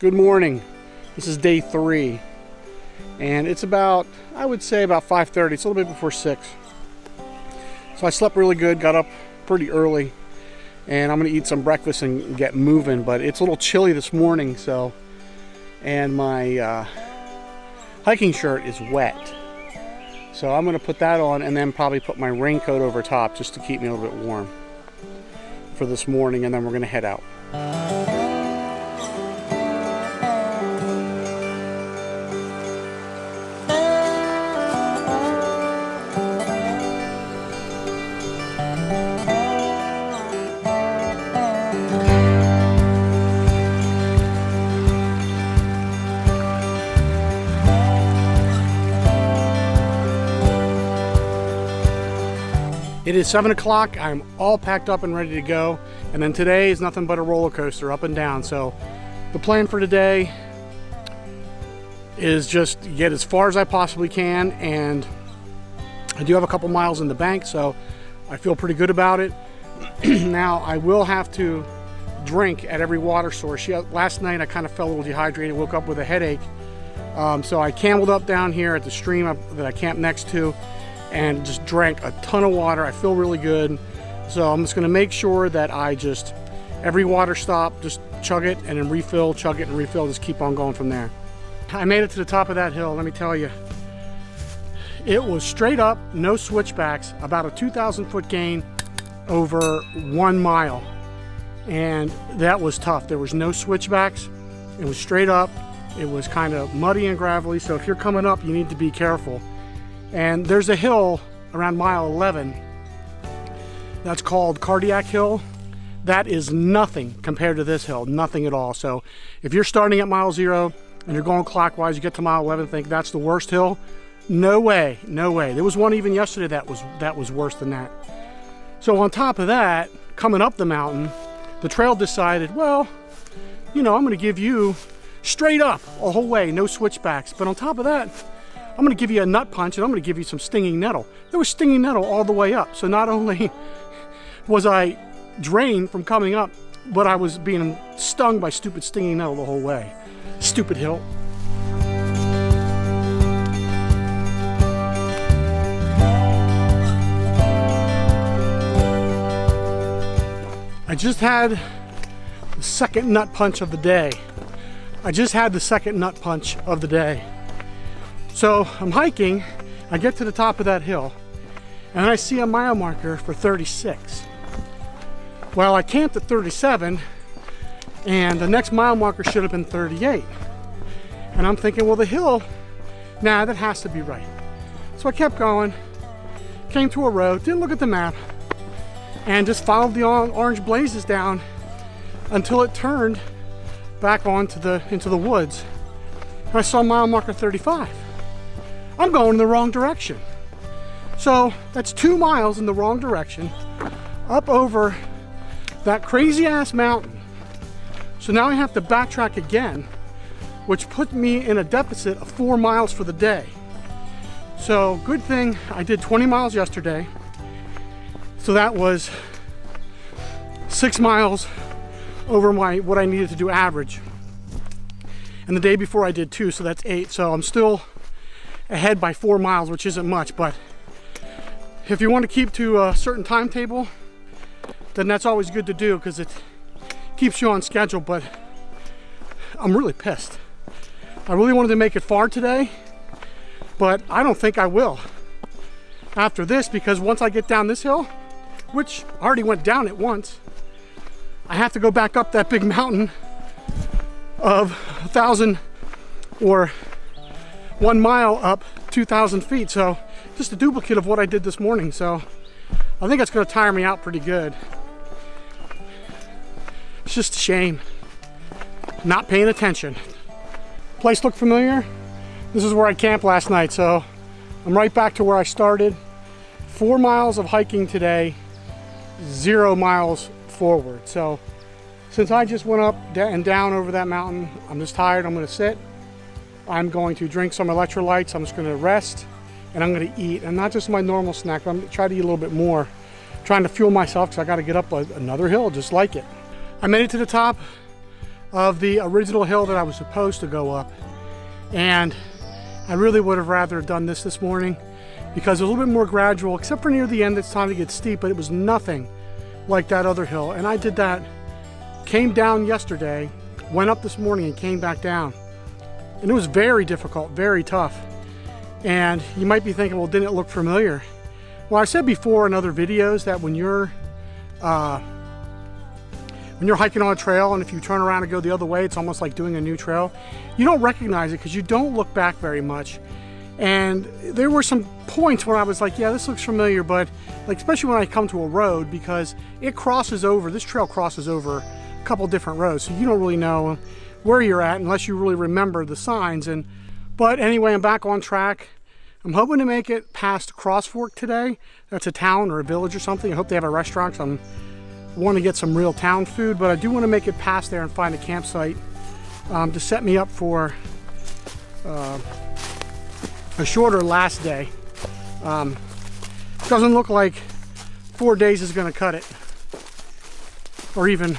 Good morning. This is day 3 and it's about, I would say about 5:30. It's a little bit before 6. So I slept really good, got up pretty early, and I'm gonna eat some breakfast and get moving, but it's a little chilly this morning, so, and my hiking shirt is wet. So I'm gonna put that on and then probably put my raincoat over top just to keep me a little bit warm for this morning, and then we're gonna head out. It is 7 o'clock. I'm all packed up and ready to go. And then today is nothing but a roller coaster, up and down. So the plan for today is just get as far as I possibly can. And I do have a couple miles in the bank, so I feel pretty good about it. Now I will have to drink at every water source. Last night I kind of felt a little dehydrated, woke up with a headache. So I cameled up down here at the stream that I camped next to, and just drank a ton of water. I feel really good. So I'm just gonna make sure that I just, every water stop, just chug it and then refill, chug it and refill, just keep on going from there. I made it to the top of that hill, let me tell you. It was straight up, no switchbacks, about a 2,000 foot gain over 1 mile. And that was tough. There was no switchbacks. It was straight up. It was kind of muddy and gravelly. So if you're coming up, you need to be careful. And there's a hill around mile 11 that's called Cardiac Hill. That is nothing compared to this hill, nothing at all. So if you're starting at mile 0 and you're going clockwise, you get to mile 11 and think that's the worst hill, no way, no way. There was one even yesterday that was worse than that. So on top of that, coming up the mountain, the trail decided, well, you know, I'm gonna give you straight up a whole way, no switchbacks. But on top of that, I'm going to give you a nut punch, and I'm going to give you some stinging nettle. There was stinging nettle all the way up. So not only was I drained from coming up, but I was being stung by stupid stinging nettle the whole way. Stupid hill. I just had the second nut punch of the day. So I'm hiking, I get to the top of that hill, and I see a mile marker for 36. Well, I camped at 37, and the next mile marker should have been 38. And I'm thinking, well, the hill, nah, that has to be right. So I kept going, came to a road, didn't look at the map, and just followed the orange blazes down until it turned back into the woods. And I saw mile marker 35. I'm going in the wrong direction. So that's 2 miles in the wrong direction, up over that crazy ass mountain. So now I have to backtrack again, which put me in a deficit of 4 miles for the day. So good thing I did 20 miles yesterday. So that was 6 miles over what I needed to do average. And the day before I did 2, so that's 8. So I'm still ahead by 4 miles, which isn't much, but if you want to keep to a certain timetable, then that's always good to do because it keeps you on schedule. But I'm really pissed. I really wanted to make it far today, but I don't think I will after this, because once I get down this hill, which I already went down it once, I have to go back up that big mountain of 1,000 or 1 mile up 2,000 feet. So just a duplicate of what I did this morning. So I think it's going to tire me out pretty good. It's just a shame not paying attention. Place look familiar? This is where I camped last night. So I'm right back to where I started. 4 miles of hiking today, 0 miles forward. So since I just went up and down over that mountain, I'm just tired. I'm going to sit. I'm going to drink some electrolytes. I'm just going to rest, and I'm going to eat, and not just my normal snack, but I'm going to try to eat a little bit more, trying to fuel myself because I got to get up another hill just like it. I made it to the top. of the original hill that I was supposed to go up. And I really would have rather done this morning because it was a little bit more gradual, except for near the end it's time to get steep, but it was nothing like that other hill. And I did that, came down yesterday, went up this morning and came back down. And it was very difficult, very tough. And you might be thinking, well, didn't it look familiar? Well, I said before in other videos that when you're hiking on a trail and if you turn around and go the other way, it's almost like doing a new trail. You don't recognize it because you don't look back very much. And there were some points where I was like, yeah, this looks familiar, but like, especially when I come to a road, because it crosses over, this trail crosses over a couple different roads. So you don't really know where you're at unless you really remember the signs. But anyway, I'm back on track. I'm hoping to make it past Cross Fork today. That's a town or a village or something. I hope they have a restaurant. I want to get some real town food, but I do want to make it past there and find a campsite to set me up for a shorter last day. Doesn't look like 4 days is going to cut it, or even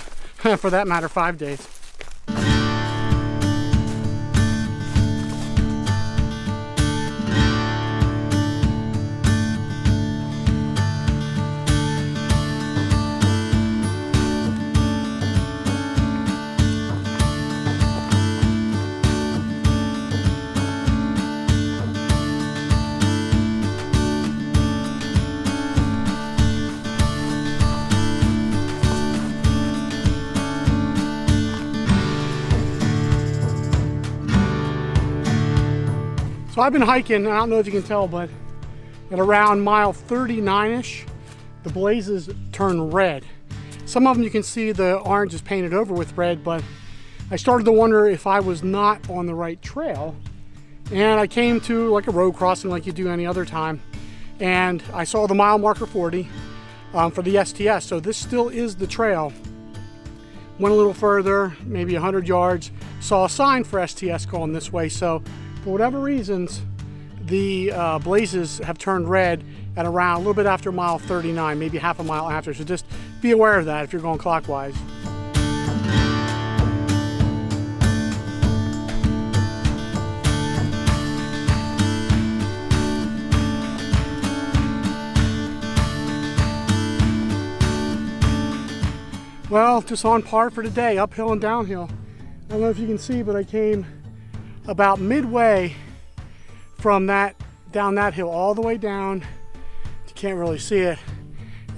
for that matter 5 days. So I've been hiking, I don't know if you can tell, but at around mile 39-ish, the blazes turn red. Some of them you can see the orange is painted over with red, but I started to wonder if I was not on the right trail. And I came to like a road crossing like you do any other time, and I saw the mile marker 40 for the STS, so this still is the trail. Went a little further, maybe 100 yards, saw a sign for STS going this way, so for whatever reasons, the blazes have turned red at around a little bit after mile 39, maybe half a mile after. So just be aware of that if you're going clockwise. Well, just on par for today, uphill and downhill. I don't know if you can see, but I came about midway from that down that hill all the way down, you can't really see it,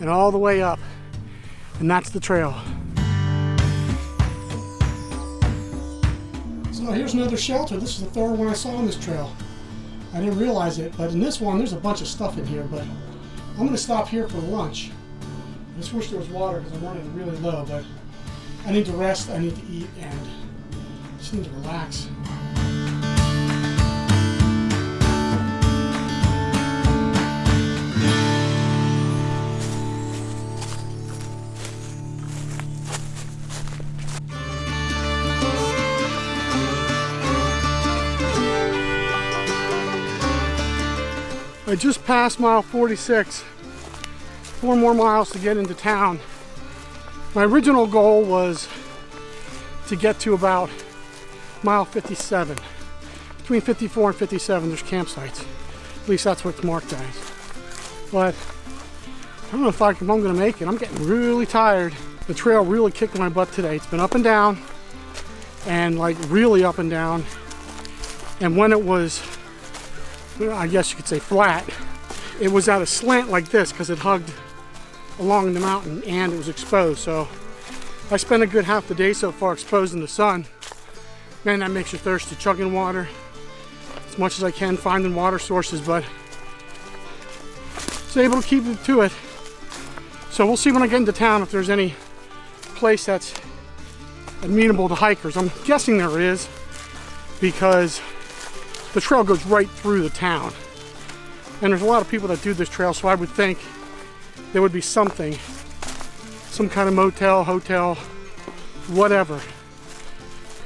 and all the way up, and that's the trail. So here's another shelter. This is the third one I saw on this trail. I didn't realize it, but in this one there's a bunch of stuff in here, but I'm going to stop here for lunch. I just wish there was water because I'm running really low, but I need to rest, I need to eat, and just need to relax. I just passed mile 46, 4 more miles to get into town. My original goal was to get to about mile 57. Between 54 and 57 there's campsites. At least that's what's marked as. But I don't know if I'm going to make it. I'm getting really tired. The trail really kicked my butt today. It's been up and down, and like really up and down. And when it was, I guess you could say flat, it was at a slant like this because it hugged along the mountain and it was exposed. So I spent a good half the day so far exposed in the sun. Man, that makes you thirsty. Chugging water as much as I can, finding water sources, but I was able to keep it to it. So we'll see when I get into town if there's any place that's amenable to hikers. I'm guessing there is, because the trail goes right through the town. And there's a lot of people that do this trail, so I would think there would be something, some kind of motel, hotel, whatever.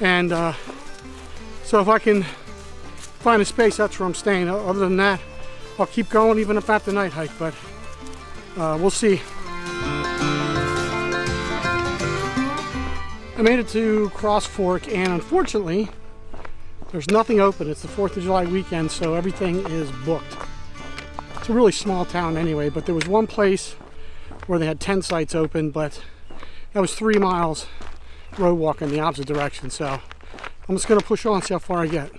And so if I can find a space, that's where I'm staying. Other than that, I'll keep going even if at the night hike, but we'll see. I made it to Cross Fork, and unfortunately, there's nothing open. It's the 4th of July weekend, so everything is booked. It's a really small town anyway, but there was one place where they had 10 sites open, but that was 3 miles road walk in the opposite direction. So I'm just gonna push on, see how far I get.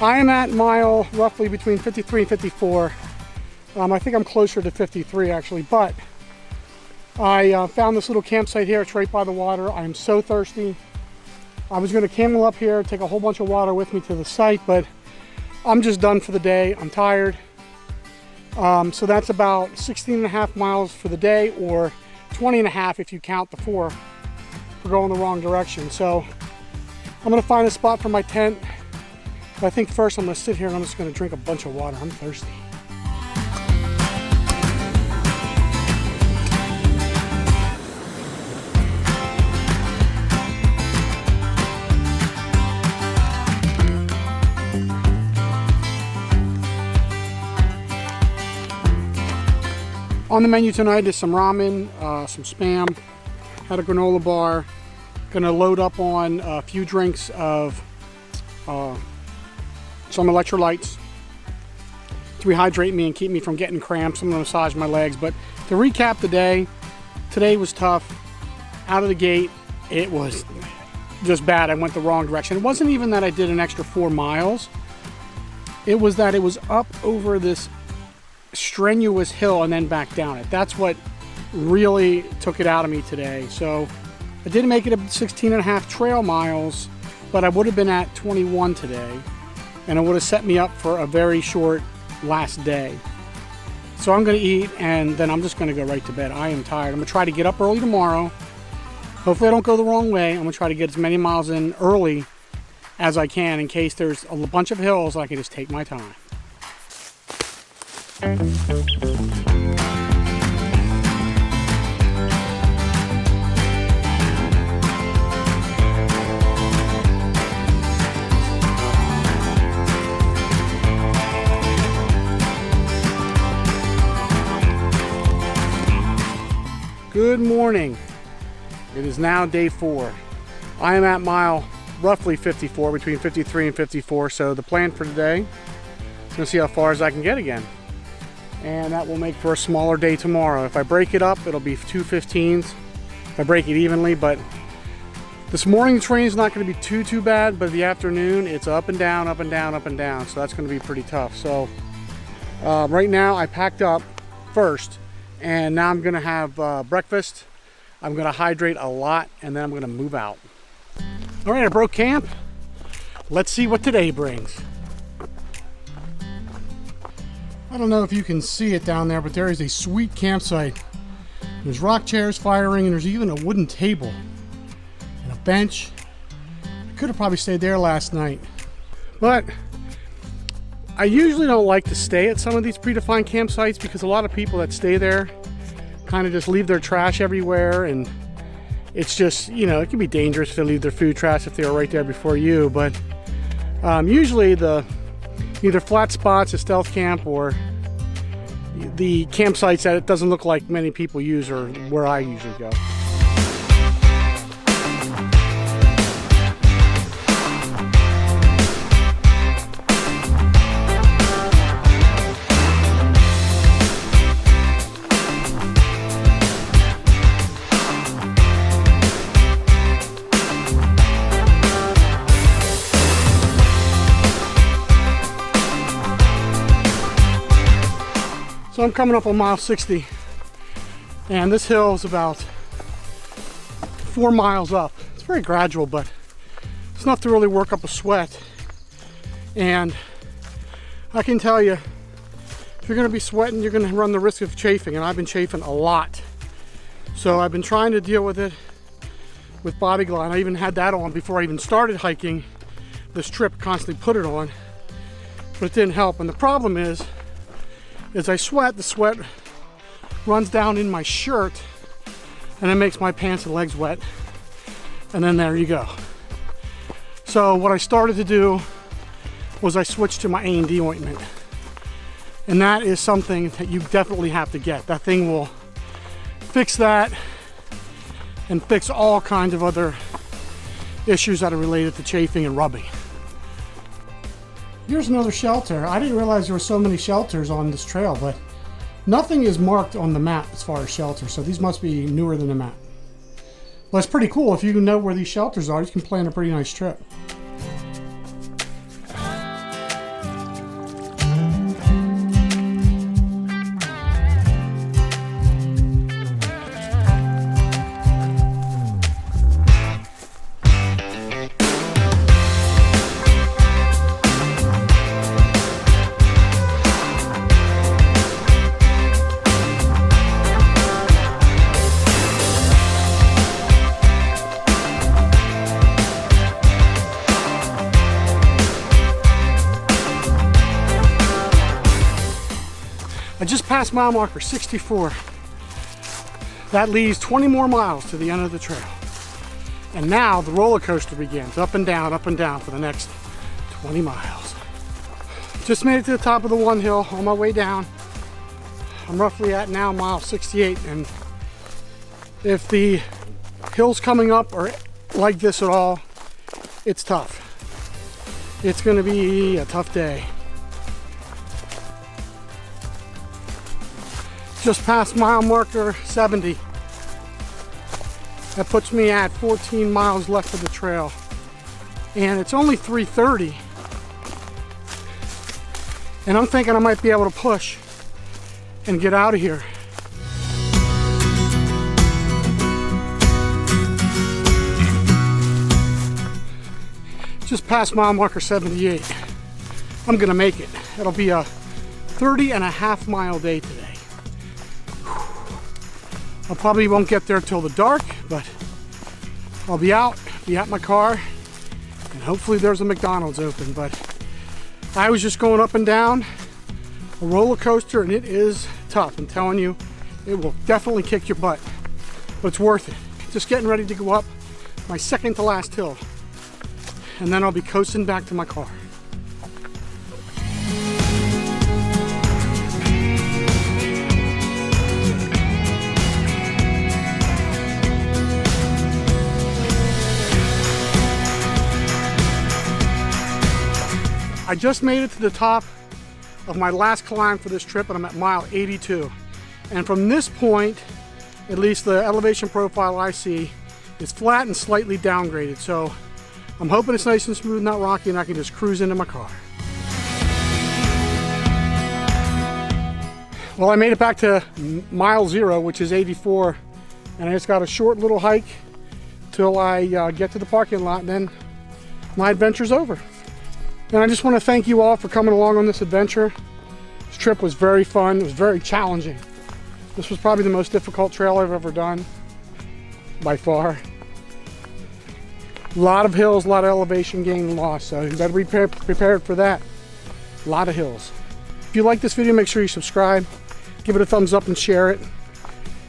I am at mile roughly between 53 and 54. I think I'm closer to 53 actually, but I found this little campsite here. It's right by the water. I am so thirsty. I was going to camel up here, take a whole bunch of water with me to the site, but I'm just done for the day. I'm tired. So that's about 16 and a half miles for the day, or 20 and a half if you count the 4 for going the wrong direction. So I'm going to find a spot for my tent. But I think first I'm going to sit here and I'm just going to drink a bunch of water. I'm thirsty. On the menu tonight is some ramen, some Spam, had a granola bar. Gonna load up on a few drinks of some electrolytes to rehydrate me and keep me from getting cramps. I'm gonna massage my legs. But to recap the day, today was tough. Out of the gate, it was just bad. I went the wrong direction. It wasn't even that I did an extra 4 miles. It was that it was up over this strenuous hill and then back down it. That's what really took it out of me today. So I did make it 16 and a half trail miles, but I would have been at 21 today, and it would have set me up for a very short last day. So I'm going to eat, and then I'm just going to go right to bed. I am tired. I'm going to try to get up early tomorrow. Hopefully I don't go the wrong way. I'm going to try to get as many miles in early as I can in case there's a bunch of hills. I can just take my time. Good morning. It is now day 4. I am at mile roughly 54, between 53 and 54. So the plan for today is going to see how far as I can get again. And that will make for a smaller day tomorrow. If I break it up, it'll be 2 15s. If I break it evenly, but this morning the terrain is not going to be too bad, but the afternoon it's up and down, up and down, up and down. So that's going to be pretty tough. So right now I packed up first, and now I'm going to have breakfast. I'm going to hydrate a lot, and then I'm going to move out. All right, I broke camp. Let's see what today brings. I don't know if you can see it down there, but there is a sweet campsite. There's rock chairs firing, and there's even a wooden table and a bench. I could have probably stayed there last night, but I usually don't like to stay at some of these predefined campsites because a lot of people that stay there kind of just leave their trash everywhere, and it's just, you know, it can be dangerous if they leave their food trash if they were right there before you. But usually the either flat spots, a stealth camp, or the campsites that it doesn't look like many people use are where I usually go. So I'm coming up on mile 60, and this hill is about 4 miles up. It's very gradual, but it's enough to really work up a sweat. And I can tell you, if you're going to be sweating, you're going to run the risk of chafing, and I've been chafing a lot. So I've been trying to deal with it with Body Glide. I even had that on before I even started hiking this trip, constantly put it on, but it didn't help. And the problem is I sweat, the sweat runs down in my shirt, and it makes my pants and legs wet, and then there you go. So what I started to do was I switched to my A&D ointment. And that is something that you definitely have to get. That thing will fix that and fix all kinds of other issues that are related to chafing and rubbing. Here's another shelter. I didn't realize there were so many shelters on this trail, but nothing is marked on the map as far as shelters, so these must be newer than the map. But it's pretty cool. If you know where these shelters are, you can plan a pretty nice trip. I just passed mile marker 64. That leaves 20 more miles to the end of the trail. And now the roller coaster begins, up and down for the next 20 miles. Just made it to the top of the one hill on my way down. I'm roughly at now mile 68, and if the hills coming up are like this at all, it's tough. It's gonna be a tough day. Just past mile marker 70. That puts me at 14 miles left of the trail. And it's only 3:30. And I'm thinking I might be able to push and get out of here. Just past mile marker 78. I'm gonna make it. It'll be a 30.5 mile day today. I probably won't get there till the dark, but I'll be out, be at my car, and hopefully there's a McDonald's open. But I was just going up and down a roller coaster, and it is tough. I'm telling you, it will definitely kick your butt, but it's worth it. Just getting ready to go up my second to last hill, and then I'll be coasting back to my car. I just made it to the top of my last climb for this trip, and I'm at mile 82. And from this point, at least the elevation profile I see is flat and slightly downgraded. So I'm hoping it's nice and smooth and not rocky, and I can just cruise into my car. Well, I made it back to mile 0, which is 84. And I just got a short little hike till I get to the parking lot, and then my adventure's over. And I just want to thank you all for coming along on this adventure. This trip was very fun. It was very challenging. This was probably the most difficult trail I've ever done, by far. A lot of hills, a lot of elevation gain and loss, so you better be prepared for that. A lot of hills. If you like this video, make sure you subscribe, give it a thumbs up and share it.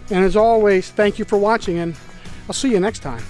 And as always, thank you for watching, and I'll see you next time.